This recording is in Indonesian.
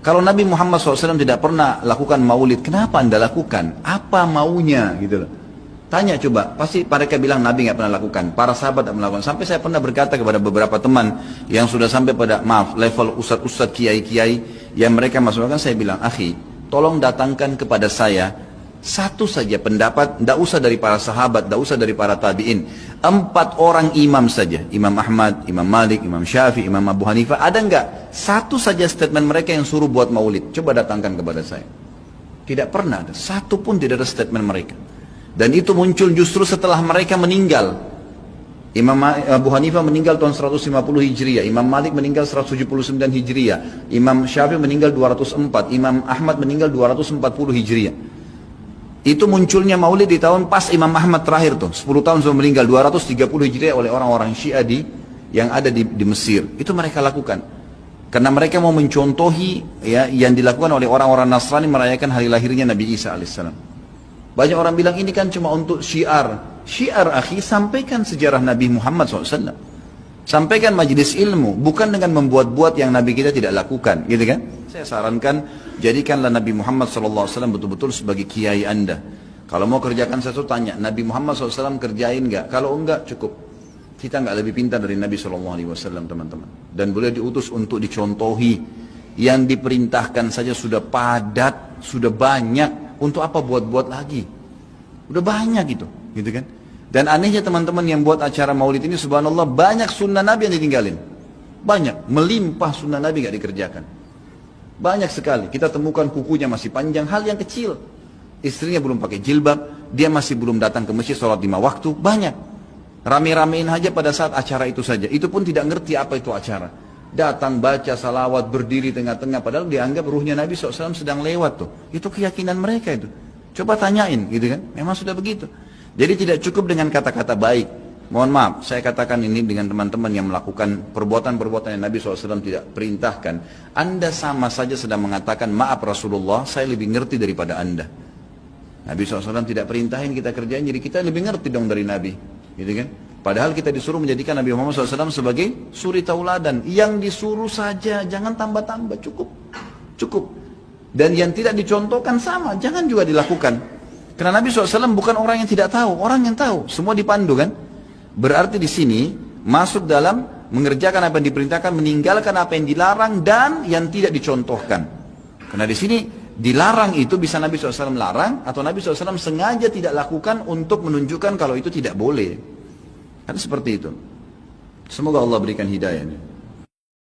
Kalau Nabi Muhammad SAW tidak pernah lakukan maulid, kenapa Anda lakukan? Apa maunya gitu loh. Tanya coba, pasti mereka bilang Nabi nggak pernah lakukan, para sahabat tidak melakukan. Sampai saya pernah berkata kepada beberapa teman yang sudah sampai pada level ustadz-ustadz, kiai-kiai yang mereka masukkan, saya bilang, akhi, tolong datangkan kepada saya satu saja pendapat, tidak usah dari para sahabat, tidak usah dari para tabi'in. 4 orang imam saja, Imam Ahmad, Imam Malik, Imam Syafi'i, Imam Abu Hanifah, ada nggak satu saja statement mereka yang suruh buat maulid? Coba datangkan kepada saya. Tidak pernah ada, satu pun tidak ada statement mereka. Dan itu muncul justru setelah mereka meninggal. Imam Abu Hanifah meninggal tahun 150 Hijriah, Imam Malik meninggal 179 Hijriah, Imam Syafi'i meninggal 204, Imam Ahmad meninggal 240 Hijriah. Itu munculnya maulid di tahun pas Imam Ahmad terakhir tuh, 10 tahun sebelum meninggal, 230 Hijriah oleh orang-orang Syiah yang ada di Mesir. Itu mereka lakukan. Karena mereka mau mencontohi ya, yang dilakukan oleh orang-orang Nasrani merayakan hari lahirnya Nabi Isa alaihissalam. Banyak orang bilang ini kan cuma untuk syiar. Syiar akhi, sampaikan sejarah Nabi Muhammad SAW. Sampaikan majelis ilmu, bukan dengan membuat-buat yang Nabi kita tidak lakukan, gitu kan? Saya sarankan, jadikanlah Nabi Muhammad SAW betul-betul sebagai kiai Anda. Kalau mau kerjakan sesuatu, tanya, Nabi Muhammad SAW kerjain nggak? Kalau enggak, cukup. Kita nggak lebih pintar dari Nabi SAW, teman-teman. Dan boleh diutus untuk dicontohi. Yang diperintahkan saja sudah padat, sudah banyak. Untuk apa buat-buat lagi? Udah banyak gitu kan? Dan anehnya teman-teman yang buat acara maulid ini, subhanallah, banyak sunnah Nabi yang ditinggalin. Banyak, melimpah sunnah Nabi gak dikerjakan. Banyak sekali, kita temukan kukunya masih panjang, hal yang kecil. Istrinya belum pakai jilbab, dia masih belum datang ke masjid sholat 5 waktu, banyak. Rame-ramein aja pada saat acara itu saja, itu pun tidak ngerti apa itu acara. Datang baca salawat, berdiri tengah-tengah, padahal dianggap ruhnya Nabi SAW sedang lewat tuh. Itu keyakinan mereka itu. Coba tanyain gitu kan, memang sudah begitu. Jadi tidak cukup dengan kata-kata baik. Mohon maaf, saya katakan ini dengan teman-teman yang melakukan perbuatan-perbuatan yang Nabi SAW tidak perintahkan. Anda sama saja sedang mengatakan, maaf Rasulullah, saya lebih ngerti daripada Anda. Nabi SAW tidak perintahin kita kerjain, jadi kita lebih ngerti dong dari Nabi. Gitu kan? Padahal kita disuruh menjadikan Nabi Muhammad SAW sebagai suri tauladan. Yang disuruh saja, jangan tambah-tambah, cukup. Cukup. Dan yang tidak dicontohkan sama, jangan juga dilakukan. Karena Nabi SAW bukan orang yang tidak tahu, orang yang tahu. Semua dipandu kan? Berarti di sini masuk dalam mengerjakan apa yang diperintahkan, meninggalkan apa yang dilarang dan yang tidak dicontohkan. Karena di sini dilarang itu bisa Nabi SAW larang atau Nabi SAW sengaja tidak lakukan untuk menunjukkan kalau itu tidak boleh. Kan seperti itu. Semoga Allah berikan hidayah.